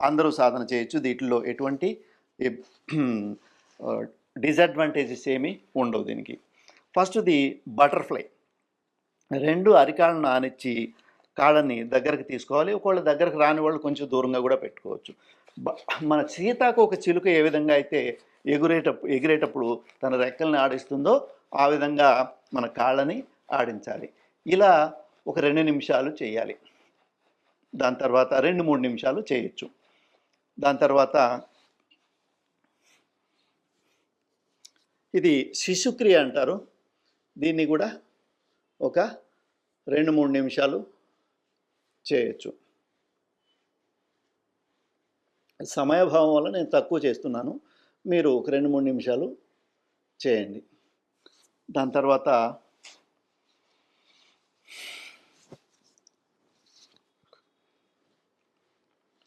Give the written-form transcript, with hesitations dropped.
అందరూ సాధన చేయొచ్చు. దీంట్లో ఎటువంటి డిసడ్వాంటేజెస్ ఏమీ ఉండవు దీనికి. ఫస్ట్‌ది బటర్‌ఫ్లై. 2 అరికాళ్ళను ఆనిచ్చి కాళ్ళని దగ్గరికి తీసుకోవాలి. ఒకవేళ దగ్గరకు రాని వాళ్ళు కొంచెం దూరంగా కూడా పెట్టుకోవచ్చు. బ మన సీతాకోక చిలుక ఏ విధంగా అయితే ఎగిరేటప్పుడు తన రెక్కల్ని ఆడిస్తుందో ఆ విధంగా మన కాళ్ళని ఆడించాలి. ఇలా ఒక 2 నిమిషాలు చేయాలి. దాని తర్వాత 2, 3 నిమిషాలు చేయొచ్చు. దాని తర్వాత ఇది శిశుక్రియ అంటారు. దీన్ని కూడా ఒక 2, 3 నిమిషాలు చేయొచ్చు. సమయాభావం వల్ల నేను తక్కువ చేస్తున్నాను. మీరు ఒక 2, 3 నిమిషాలు చేయండి. దాని తర్వాత